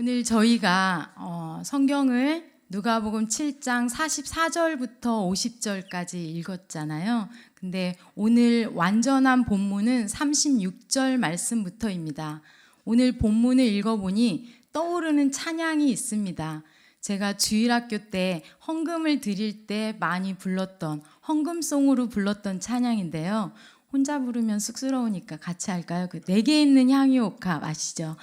오늘 저희가 성경을 누가복음 7장 44절부터 50절까지 읽었잖아요. 근데 오늘 완전한 본문은 36절 말씀부터입니다. 오늘 본문을 읽어보니 떠오르는 찬양이 있습니다. 제가 주일학교 때 헌금을 드릴 때 많이 불렀던 헌금송으로 불렀던 찬양인데요. 혼자 부르면 쑥스러우니까 같이 할까요? 내게 있는 향유옥합 아시죠?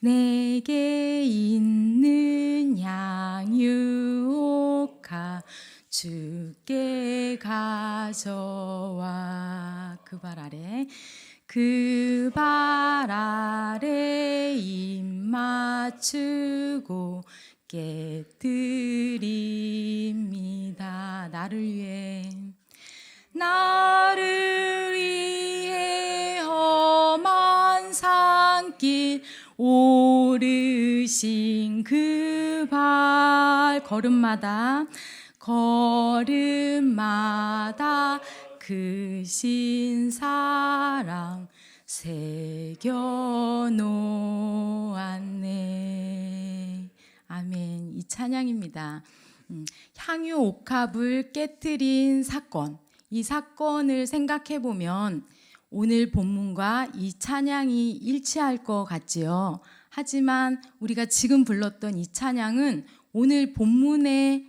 내게 있는 향유옥합 주께 가져와. 그 발 아래 입 맞추고 깨뜨립니다. 나를 위해 험한 산길 오르신 그 발 걸음마다 크신 사랑 새겨놓았네. 아멘. 이 찬양입니다. 향유 옥합을 깨뜨린 사건, 이 사건을 생각해 보면 오늘 본문과 이 찬양이 일치할 것 같지요. 하지만 우리가 지금 불렀던 이 찬양은 오늘 본문의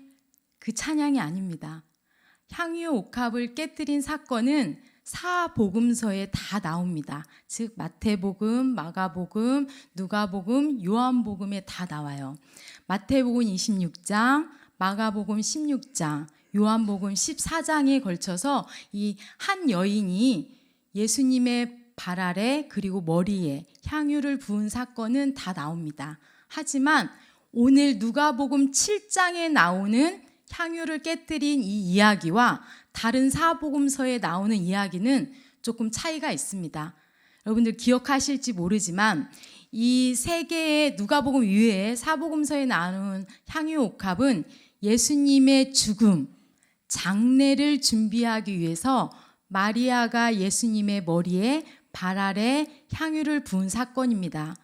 그 찬양이 아닙니다. 향유 옥합을 깨뜨린 사건은 사복음서에 다 나옵니다. 즉 마태복음, 마가복음, 누가복음, 요한복음에 다 나와요. 마태복음 26장, 마가복음 16장, 요한복음 14장에 걸쳐서 이 한 여인이 예수님의 발 아래 그리고 머리에 향유를 부은 사건은 다 나옵니다. 하지만 오늘 누가복음 7장에 나오는 향유를 깨뜨린 이 이야기와 다른 사복음서에 나오는 이야기는 조금 차이가 있습니다. 여러분들 기억하실지 모르지만 이 세 개의 누가복음 이외에 사복음서에 나오는 향유 옥합은 예수님의 죽음, 장례를 준비하기 위해서 마리아가 예수님의 머리에 발 아래 향유를 부은 사건입니다.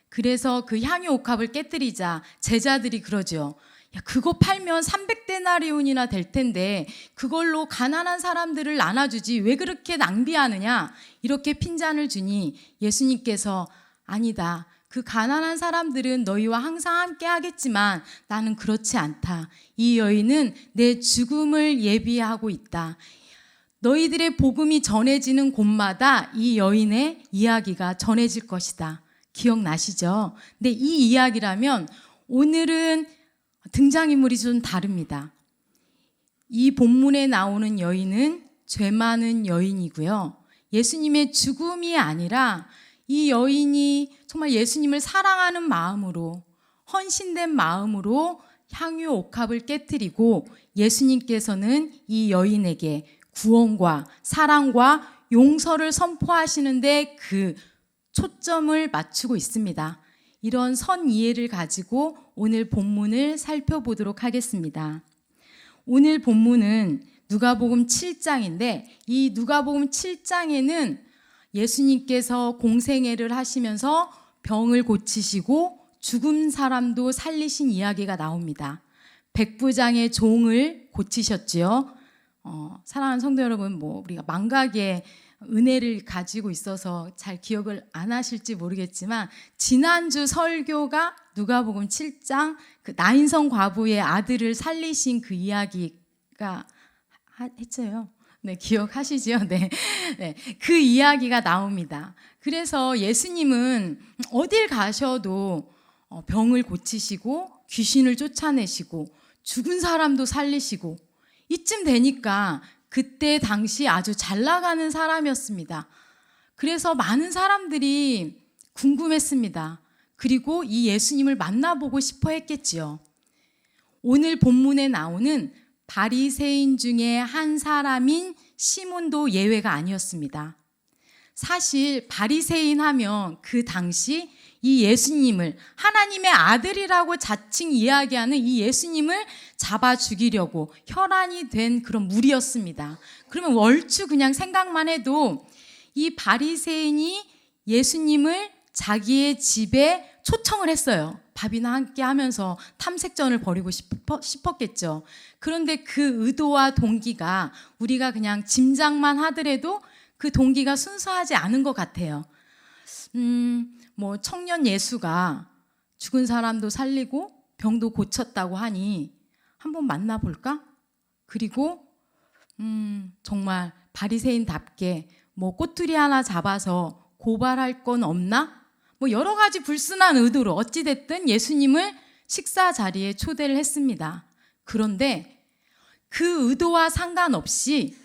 그래서 그 향유 옥합을 깨뜨리자 제자들이 그러죠. 야, 그거 팔면 300데나리온이나 될 텐데 그걸로 가난한 사람들을 나눠주지 왜 그렇게 낭비하느냐, 이렇게 핀잔을 주니 예수님께서 아니다. 그 가난한 사람들은 너희와 항상 함께 하겠지만 나는 그렇지 않다. 이 여인은 내 죽음을 예비하고 있다. 너희들의 복음이 전해지는 곳마다 이 여인의 이야기가 전해질 것이다. 기억나시죠? 근데 이 이야기라면 오늘은 등장인물이 좀 다릅니다. 이 본문에 나오는 여인은 죄 많은 여인이고요. 예수님의 죽음이 아니라 이 여인이 정말 예수님을 사랑하는 마음으로, 헌신된 마음으로 향유 옥합을 깨뜨리고 예수님께서는 이 여인에게 구원과 사랑과 용서를 선포하시는데 그 초점을 맞추고 있습니다. 이런 선 이해를 가지고 오늘 본문을 살펴보도록 하겠습니다. 오늘 본문은 누가복음 7장인데 이 누가복음 7장에는 예수님께서 공생애를 하시면서 병을 고치시고 죽은 사람도 살리신 이야기가 나옵니다. 백부장의 종을 고치셨지요. 사랑하는 성도 여러분, 우리가 망각의 은혜를 가지고 있어서 잘 기억을 안 하실지 모르겠지만 지난주 설교가 누가복음 7장 그 나인성 과부의 아들을 살리신 그 이야기가 했어요. 네, 기억하시죠? 네. 그 이야기가 나옵니다. 그래서 예수님은 어딜 가셔도 병을 고치시고 귀신을 쫓아내시고 죽은 사람도 살리시고 이쯤 되니까 그때 당시 아주 잘 나가는 사람이었습니다. 그래서 많은 사람들이 궁금했습니다. 그리고 이 예수님을 만나보고 싶어 했겠지요. 오늘 본문에 나오는 바리새인 중에 한 사람인 시몬도 예외가 아니었습니다. 사실 바리새인 하면 그 당시 이 예수님을 하나님의 아들이라고 자칭 이야기하는 이 예수님을 잡아 죽이려고 혈안이 된 그런 무리였습니다. 그러면 얼추 그냥 생각만 해도 이 바리새인이 예수님을 자기의 집에 초청을 했어요. 밥이나 함께 하면서 탐색전을 벌이고 싶었겠죠. 그런데 그 의도와 동기가 우리가 그냥 짐작만 하더라도 그 동기가 순수하지 않은 것 같아요. 뭐 청년 예수가 죽은 사람도 살리고 병도 고쳤다고 하니 한번 만나볼까? 그리고 정말 바리새인답게 뭐 꼬투리 하나 잡아서 고발할 건 없나? 뭐 여러 가지 불순한 의도로 어찌됐든 예수님을 식사 자리에 초대를 했습니다. 그런데 그 의도와 상관없이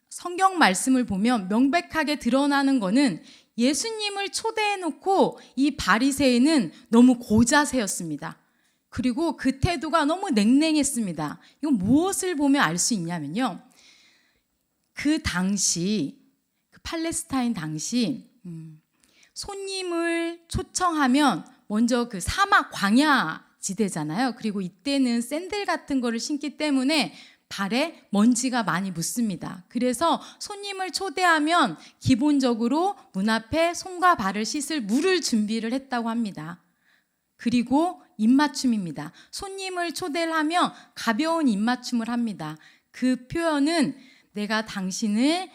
성경 말씀을 보면 명백하게 드러나는 거는 예수님을 초대해놓고 이 바리새인은 너무 고자세였습니다. 그리고 그 태도가 너무 냉랭했습니다. 이건 무엇을 보면 알 수 있냐면요. 그 당시, 그 팔레스타인 당시 손님을 초청하면 먼저 그 사막 광야 지대잖아요. 그리고 이때는 샌들 같은 거를 신기 때문에 발에 먼지가 많이 묻습니다. 그래서 손님을 초대하면 기본적으로 문 앞에 손과 발을 씻을 물을 준비를 했다고 합니다. 그리고 입맞춤입니다. 손님을 초대를 하면 가벼운 입맞춤을 합니다. 그 표현은 내가 당신을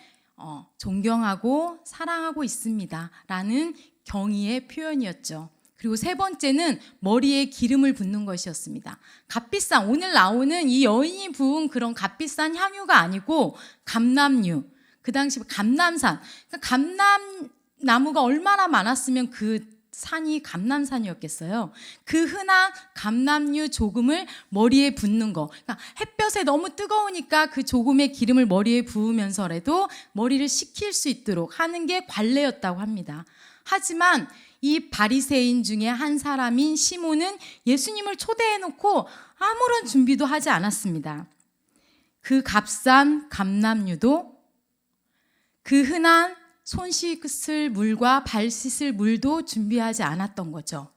존경하고 사랑하고 있습니다 라는 경의의 표현이었죠. 그리고 세 번째는 머리에 기름을 붓는 것이었습니다. 값비싼, 오늘 나오는 이 여인이 부은 그런 값비싼 향유가 아니고 감람유, 그 당시 감람산, 그러니까 감람나무가 얼마나 많았으면 그 산이 감람산이었겠어요. 그 흔한 감람유 조금을 머리에 붓는 거. 그러니까 햇볕에 너무 뜨거우니까 그 조금의 기름을 머리에 부으면서라도 머리를 식힐 수 있도록 하는 게 관례였다고 합니다. 하지만 이 바리새인 중에 한 사람인 시몬은 예수님을 초대해놓고 아무런 준비도 하지 않았습니다. 그 값싼 감람유도 그 흔한 손 씻을 물과 발 씻을 물도 준비하지 않았던 거죠.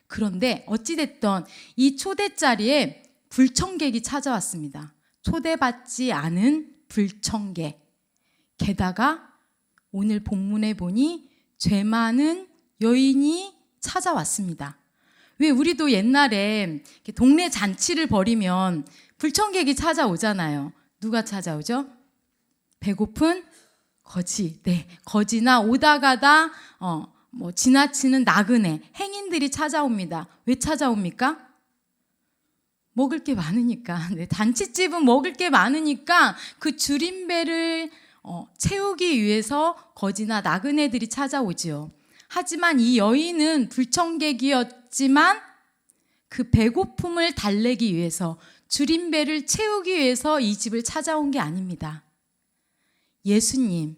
그런데 어찌됐든 이 초대 자리에 불청객이 찾아왔습니다. 초대받지 않은 불청객. 게다가 오늘 본문에 보니 죄 많은 여인이 찾아왔습니다. 왜 우리도 옛날에 동네 잔치를 벌이면 불청객이 찾아오잖아요. 누가 찾아오죠? 배고픈 거지, 네, 거지나 오다 가다 뭐 지나치는 나그네, 행인들이 찾아옵니다. 왜 찾아옵니까? 먹을 게 많으니까. 네, 잔치집은 먹을 게 많으니까 그 줄임배를 채우기 위해서 거지나 나그네들이 찾아오지요. 하지만 이 여인은 불청객이었지만 그 배고픔을 달래기 위해서 줄임배를 채우기 위해서 이 집을 찾아온 게 아닙니다. 예수님,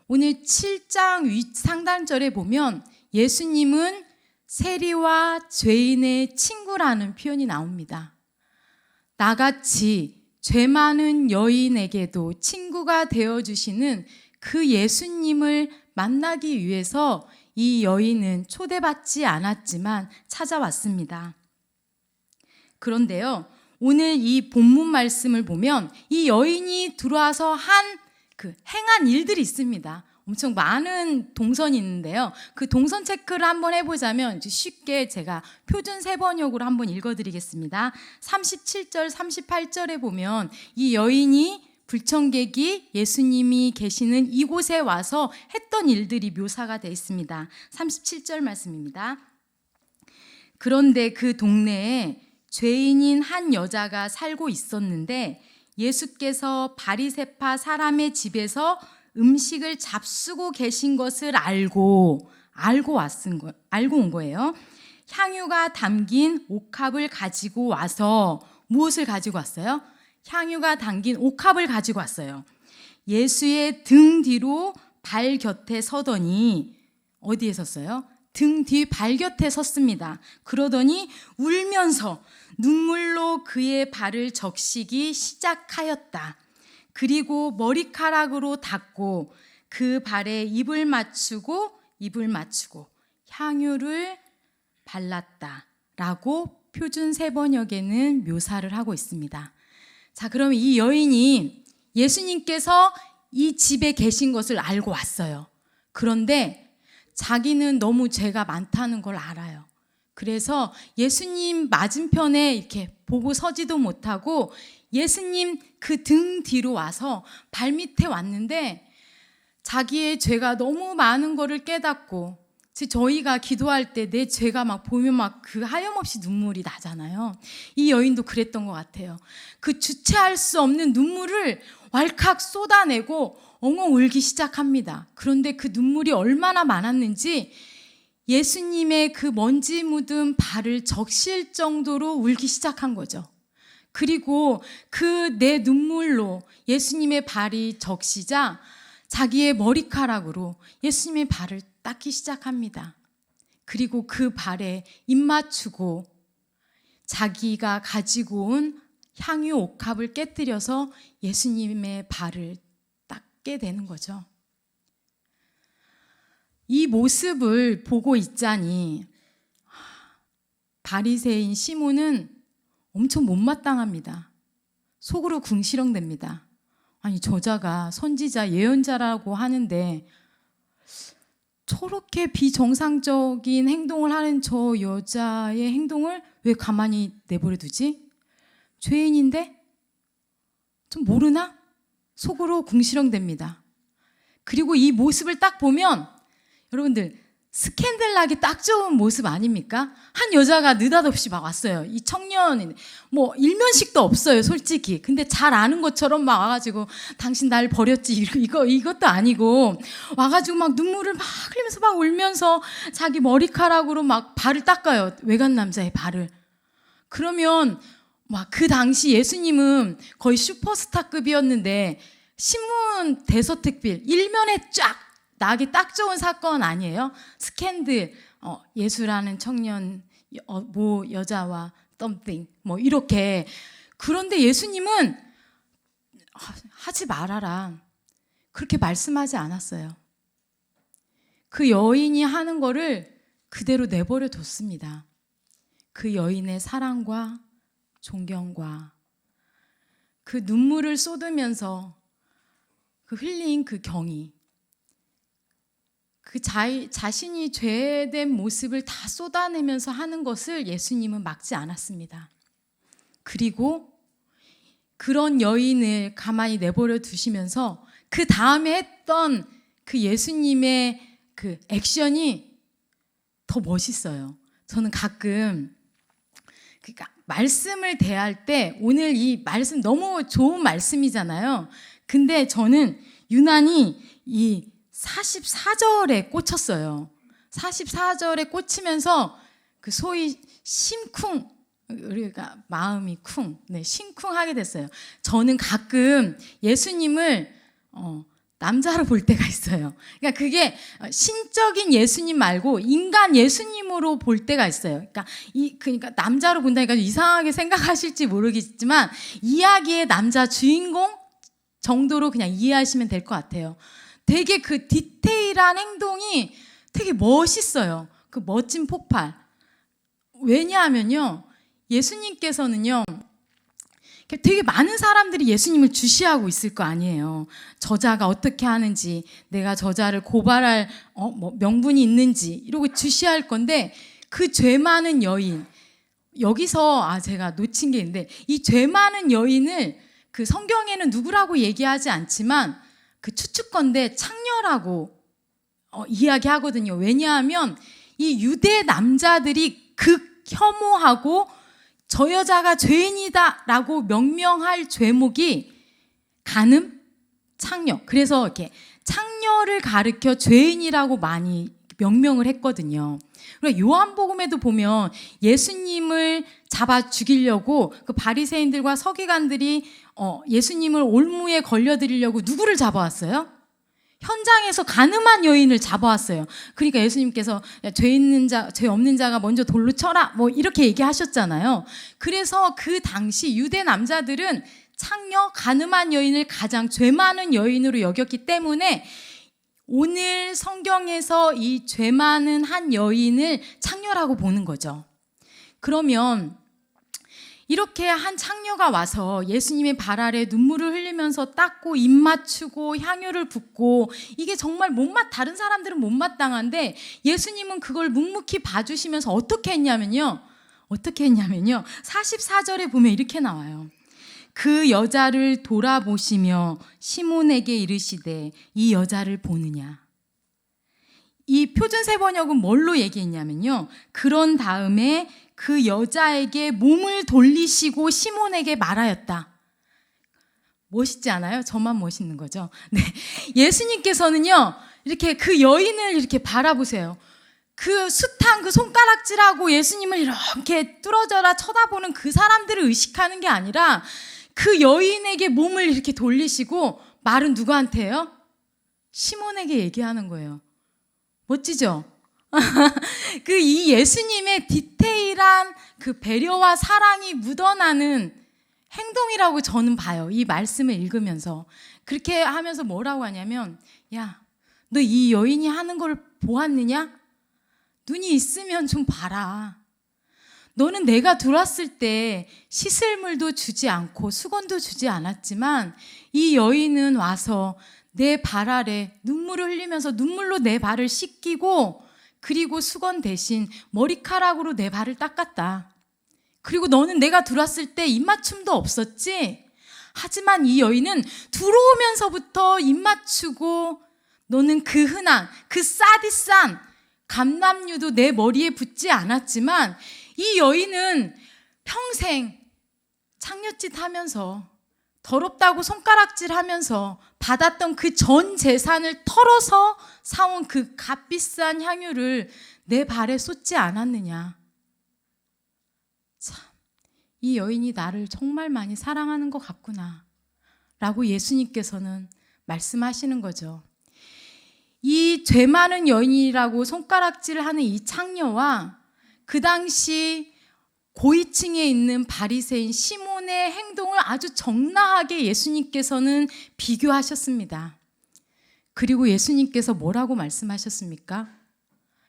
오늘 7장 상단절에 보면 예수님은 세리와 죄인의 친구라는 표현이 나옵니다. 나같이 죄 많은 여인에게도 친구가 되어주시는 그 예수님을 만나기 위해서 이 여인은 초대받지 않았지만 찾아왔습니다. 그런데요, 오늘 이 본문 말씀을 보면 이 여인이 들어와서 행한 일들이 있습니다. 엄청 많은 동선이 있는데요. 그 동선 체크를 한번 해보자면 쉽게 제가 표준 세번역으로 한번 읽어드리겠습니다. 37절, 38절에 보면 이 여인이 불청객이 예수님이 계시는 이곳에 와서 했던 일들이 묘사가 되어 있습니다. 37절 말씀입니다. 그런데 그 동네에 죄인인 한 여자가 살고 있었는데 예수께서 바리새파 사람의 집에서 음식을 잡수고 계신 것을 알고 온 거예요. 향유가 담긴 옥합을 가지고 와서 무엇을 가지고 왔어요? 향유가 담긴 옥합을 가지고 왔어요. 예수의 등 뒤로 발 곁에 서더니 어디에 섰어요? 등 뒤 발 곁에 섰습니다. 그러더니 울면서 눈물로 그의 발을 적시기 시작하였다. 그리고 머리카락으로 닦고 그 발에 입을 맞추고 향유를 발랐다 라고 표준 세번역에는 묘사를 하고 있습니다. 자, 그러면 이 여인이 예수님께서 이 집에 계신 것을 알고 왔어요. 그런데 자기는 너무 죄가 많다는 걸 알아요. 그래서 예수님 맞은편에 이렇게 보고 서지도 못하고 예수님 그 등 뒤로 와서 발밑에 왔는데 자기의 죄가 너무 많은 거를 깨닫고, 저희가 기도할 때 내 죄가 막 보면 막 그 하염없이 눈물이 나잖아요. 이 여인도 그랬던 것 같아요. 그 주체할 수 없는 눈물을 왈칵 쏟아내고 엉엉 울기 시작합니다. 그런데 그 눈물이 얼마나 많았는지 예수님의 그 먼지 묻은 발을 적실 정도로 울기 시작한 거죠. 그리고 그 내 눈물로 예수님의 발이 적시자 자기의 머리카락으로 예수님의 발을 닦기 시작합니다. 그리고 그 발에 입 맞추고 자기가 가지고 온 향유 옥합을 깨뜨려서 예수님의 발을 닦게 되는 거죠. 이 모습을 보고 있자니 바리새인 시몬은 엄청 못마땅합니다. 속으로 궁시렁댑니다. 아니, 저자가 선지자 예언자라고 하는데 저렇게 비정상적인 행동을 하는 저 여자의 행동을 왜 가만히 내버려 두지? 죄인인데? 좀 모르나? 속으로 궁시렁댑니다. 그리고 이 모습을 딱 보면 여러분들 스캔들 나기 딱 좋은 모습 아닙니까? 한 여자가 느닷없이 막 왔어요. 이 청년 뭐 일면식도 없어요, 솔직히. 근데 잘 아는 것처럼 막 와가지고 당신 날 버렸지 이것도 아니고 와가지고 막 눈물을 막 흘리면서 막 울면서 자기 머리카락으로 막 발을 닦아요. 외간 남자의 발을. 그러면 막 그 당시 예수님은 거의 슈퍼스타급이었는데 신문 대서특필 일면에 쫙 나기 딱 좋은 사건 아니에요? 스캔들, 예수라는 청년, 모 여자와 something, 뭐 이렇게. 그런데 예수님은 하지 말아라, 그렇게 말씀하지 않았어요. 그 여인이 하는 거를 그대로 내버려 뒀습니다. 그 여인의 사랑과 존경과 그 눈물을 쏟으면서 그 흘린 그 경이, 그 자신이 죄된 모습을 다 쏟아내면서 하는 것을 예수님은 막지 않았습니다. 그리고 그런 여인을 가만히 내버려 두시면서 그 다음에 했던 그 예수님의 그 액션이 더 멋있어요. 저는 가끔 그러니까 말씀을 대할 때, 오늘 이 말씀 너무 좋은 말씀이잖아요. 근데 저는 유난히 이 44절에 꽂혔어요. 44절에 꽂히면서 그 소위 심쿵, 우리가 마음이 심쿵하게 됐어요. 저는 가끔 예수님을 남자로 볼 때가 있어요. 그러니까 그게 신적인 예수님 말고 인간 예수님으로 볼 때가 있어요. 그러니까 남자로 본다니까 이상하게 생각하실지 모르겠지만 이야기의 남자 주인공 정도로 그냥 이해하시면 될 것 같아요. 되게 그 디테일한 행동이 되게 멋있어요. 그 멋진 폭발. 왜냐하면요, 예수님께서는요, 되게 많은 사람들이 예수님을 주시하고 있을 거 아니에요. 저자가 어떻게 하는지, 내가 저자를 고발할 명분이 있는지 이러고 주시할 건데, 그 죄 많은 여인, 여기서 제가 놓친 게 있는데, 이 죄 많은 여인을 그 성경에는 누구라고 얘기하지 않지만 그 추측건데 창녀라고 이야기하거든요. 왜냐하면 이 유대 남자들이 극혐오하고 저 여자가 죄인이다라고 명명할 죄목이 간음, 창녀. 그래서 이렇게 창녀를 가리켜 죄인이라고 많이 명명을 했거든요. 그리고 요한복음에도 보면 예수님을 잡아 죽이려고 그 바리새인들과 서기관들이 예수님을 올무에 걸려드리려고 누구를 잡아왔어요? 현장에서 간음한 여인을 잡아왔어요. 그러니까 예수님께서 죄 없는 자가 먼저 돌로 쳐라, 뭐 이렇게 얘기하셨잖아요. 그래서 그 당시 유대 남자들은 창녀, 간음한 여인을 가장 죄 많은 여인으로 여겼기 때문에 오늘 성경에서 이 죄 많은 한 여인을 창녀라고 보는 거죠. 그러면 이렇게 한 창녀가 와서 예수님의 발 아래 눈물을 흘리면서 닦고 입 맞추고 향유를 붓고, 이게 정말 다른 사람들은 못마땅한데 예수님은 그걸 묵묵히 봐주시면서 어떻게 했냐면요. 44절에 보면 이렇게 나와요. 그 여자를 돌아보시며 시몬에게 이르시되 이 여자를 보느냐. 이 표준세 번역은 뭘로 얘기했냐면요. 그런 다음에 그 여자에게 몸을 돌리시고 시몬에게 말하였다. 멋있지 않아요? 저만 멋있는 거죠. 네. 예수님께서는요, 이렇게 그 여인을 이렇게 바라보세요. 그 숱한 그 손가락질하고 예수님을 이렇게 뚫어져라 쳐다보는 그 사람들을 의식하는 게 아니라 그 여인에게 몸을 이렇게 돌리시고 말은 누구한테요? 시몬에게 얘기하는 거예요. 멋지죠? 이 예수님의 디테일한 그 배려와 사랑이 묻어나는 행동이라고 저는 봐요. 이 말씀을 읽으면서. 그렇게 하면서 뭐라고 하냐면, 야, 너 이 여인이 하는 걸 보았느냐? 눈이 있으면 좀 봐라. 너는 내가 들어왔을 때 씻을 물도 주지 않고 수건도 주지 않았지만 이 여인은 와서 내 발 아래 눈물을 흘리면서 눈물로 내 발을 씻기고, 그리고 수건 대신 머리카락으로 내 발을 닦았다. 그리고 너는 내가 들어왔을 때 입맞춤도 없었지? 하지만 이 여인은 들어오면서부터 입맞추고, 너는 그 흔한, 그 싸디싼 감람유도 내 머리에 붓지 않았지만 이 여인은 평생 창녀짓 하면서 더럽다고 손가락질 하면서 받았던 그 전 재산을 털어서 사온 그 값비싼 향유를 내 발에 쏟지 않았느냐. 참, 이 여인이 나를 정말 많이 사랑하는 것 같구나 라고 예수님께서는 말씀하시는 거죠. 이 죄 많은 여인이라고 손가락질을 하는 이 창녀와 그 당시 고위층에 있는 바리새인 시몬의 행동을 아주 적나하게 예수님께서는 비교하셨습니다. 그리고 예수님께서 뭐라고 말씀하셨습니까?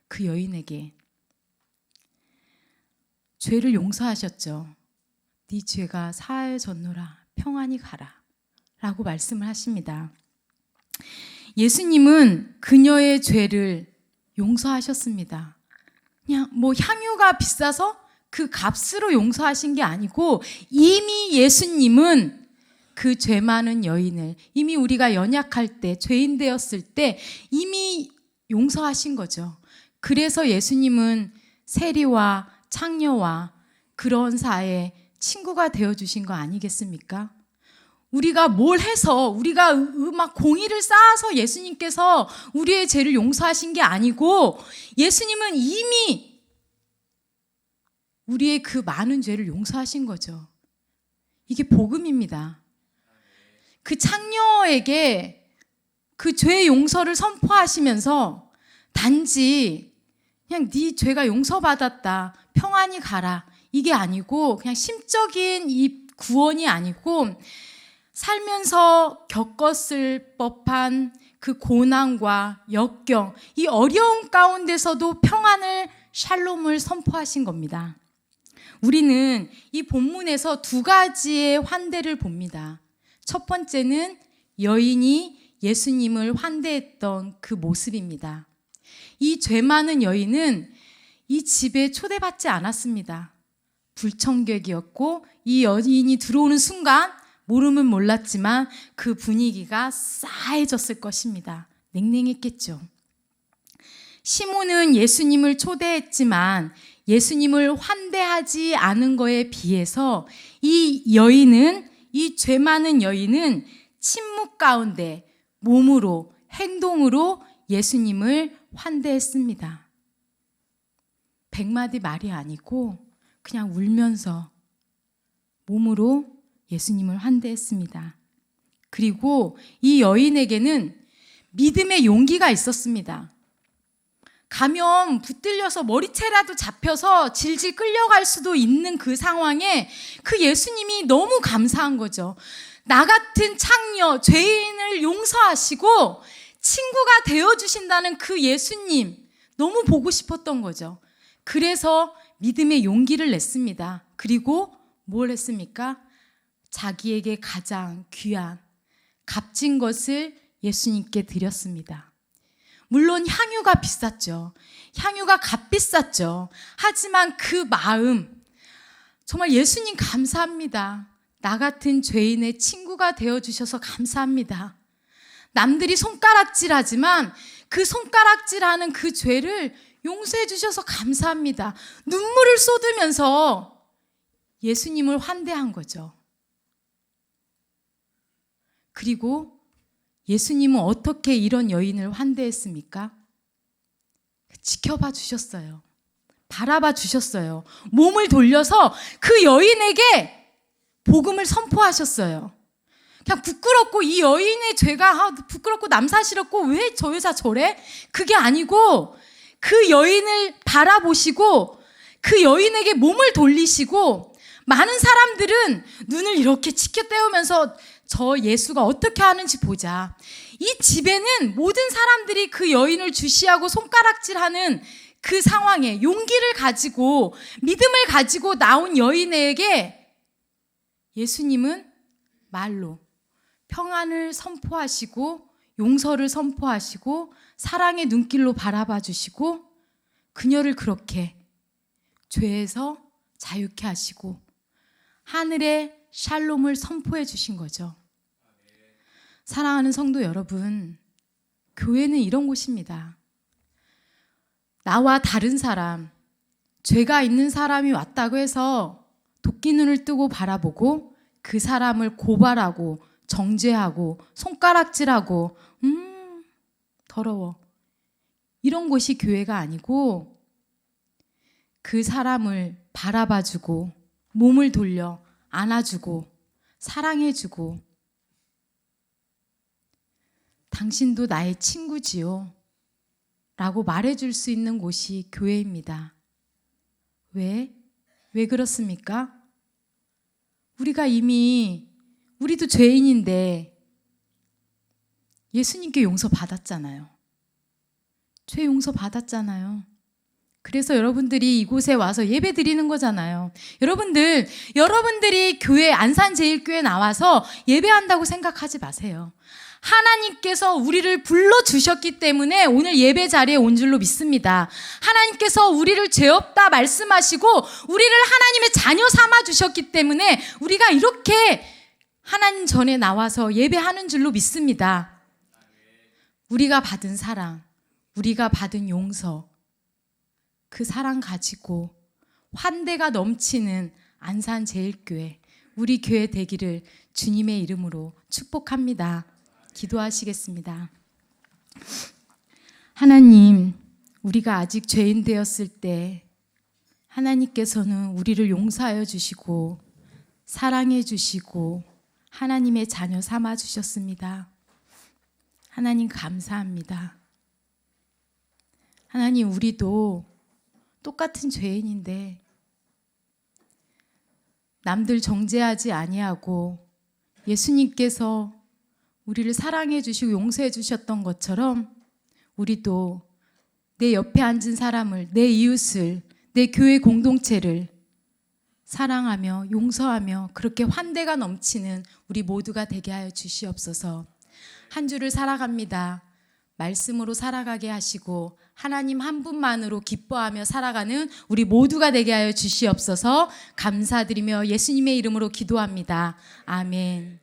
그 여인에게 죄를 용서하셨죠. 네 죄가 사하여졌노라, 평안히 가라 라고 말씀을 하십니다. 예수님은 그녀의 죄를 용서하셨습니다. 그냥 향유가 비싸서 그 값으로 용서하신 게 아니고, 이미 예수님은 그 죄 많은 여인을 이미 우리가 연약할 때, 죄인 되었을 때 이미 용서하신 거죠. 그래서 예수님은 세리와 창녀와 그런 사이에 친구가 되어주신 거 아니겠습니까? 우리가 뭘 해서, 우리가 막 공의를 쌓아서 예수님께서 우리의 죄를 용서하신 게 아니고, 예수님은 이미 우리의 그 많은 죄를 용서하신 거죠. 이게 복음입니다. 그 창녀에게 그 죄 용서를 선포하시면서 단지 그냥 네 죄가 용서받았다, 평안히 가라, 이게 아니고, 그냥 심적인 이 구원이 아니고 살면서 겪었을 법한 그 고난과 역경, 이 어려움 가운데서도 평안을, 샬롬을 선포하신 겁니다. 우리는 이 본문에서 두 가지의 환대를 봅니다. 첫 번째는 여인이 예수님을 환대했던 그 모습입니다. 이 죄 많은 여인은 이 집에 초대받지 않았습니다. 불청객이었고, 이 여인이 들어오는 순간 모르면 몰랐지만 그 분위기가 싸해졌을 것입니다. 냉랭했겠죠. 시몬은 예수님을 초대했지만 예수님을 환대하지 않은 거에 비해서 이 여인은, 이 죄 많은 여인은 침묵 가운데 몸으로, 행동으로 예수님을 환대했습니다. 100마디 말이 아니고 그냥 울면서 몸으로 예수님을 환대했습니다. 그리고 이 여인에게는 믿음의 용기가 있었습니다. 가면 붙들려서 머리채라도 잡혀서 질질 끌려갈 수도 있는 그 상황에 그 예수님이 너무 감사한 거죠. 나 같은 창녀, 죄인을 용서하시고 친구가 되어주신다는 그 예수님, 너무 보고 싶었던 거죠. 그래서 믿음의 용기를 냈습니다. 그리고 뭘 했습니까? 자기에게 가장 귀한 값진 것을 예수님께 드렸습니다. 물론 향유가 비쌌죠. 향유가 값비쌌죠. 하지만 그 마음, 정말 예수님 감사합니다. 나 같은 죄인의 친구가 되어주셔서 감사합니다. 남들이 손가락질하지만 그 손가락질하는 그 죄를 용서해 주셔서 감사합니다. 눈물을 쏟으면서 예수님을 환대한 거죠. 그리고 예수님은 어떻게 이런 여인을 환대했습니까? 지켜봐 주셨어요. 바라봐 주셨어요. 몸을 돌려서 그 여인에게 복음을 선포하셨어요. 그냥 부끄럽고 이 여인의 죄가 부끄럽고 남사스럽고 왜 저 여자 저래? 그게 아니고 그 여인을 바라보시고 그 여인에게 몸을 돌리시고, 많은 사람들은 눈을 이렇게 치켜떼우면서 저 예수가 어떻게 하는지 보자. 이 집에는 모든 사람들이 그 여인을 주시하고 손가락질하는 그 상황에 용기를 가지고 믿음을 가지고 나온 여인에게 예수님은 말로 평안을 선포하시고 용서를 선포하시고 사랑의 눈길로 바라봐 주시고 그녀를 그렇게 죄에서 자유케 하시고 하늘의 샬롬을 선포해 주신 거죠. 사랑하는 성도 여러분, 교회는 이런 곳입니다. 나와 다른 사람, 죄가 있는 사람이 왔다고 해서 도끼눈을 뜨고 바라보고 그 사람을 고발하고 정죄하고 손가락질하고 더러워, 이런 곳이 교회가 아니고 그 사람을 바라봐주고 몸을 돌려 안아주고 사랑해주고 당신도 나의 친구지요 라고 말해줄 수 있는 곳이 교회입니다. 왜 그렇습니까? 우리도 죄인인데 예수님께 용서 받았잖아요. 죄 용서 받았잖아요. 그래서 여러분들이 이곳에 와서 예배 드리는 거잖아요. 여러분들이 교회 안산제일교회 나와서 예배한다고 생각하지 마세요. 하나님께서 우리를 불러주셨기 때문에 오늘 예배 자리에 온 줄로 믿습니다. 하나님께서 우리를 죄 없다 말씀하시고 우리를 하나님의 자녀 삼아 주셨기 때문에 우리가 이렇게 하나님 전에 나와서 예배하는 줄로 믿습니다. 우리가 받은 사랑, 우리가 받은 용서, 그 사랑 가지고 환대가 넘치는 안산제일교회, 우리 교회 되기를 주님의 이름으로 축복합니다. 기도하시겠습니다. 하나님, 우리가 아직 죄인 되었을 때 하나님께서는 우리를 용서하여 주시고 사랑해 주시고 하나님의 자녀 삼아 주셨습니다. 하나님 감사합니다. 하나님, 우리도 똑같은 죄인인데 남들 정죄하지 아니하고 예수님께서 우리를 사랑해 주시고 용서해 주셨던 것처럼 우리도 내 옆에 앉은 사람을, 내 이웃을, 내 교회 공동체를 사랑하며 용서하며 그렇게 환대가 넘치는 우리 모두가 되게 하여 주시옵소서. 한 주를 살아갑니다. 말씀으로 살아가게 하시고 하나님 한 분만으로 기뻐하며 살아가는 우리 모두가 되게 하여 주시옵소서. 감사드리며 예수님의 이름으로 기도합니다. 아멘.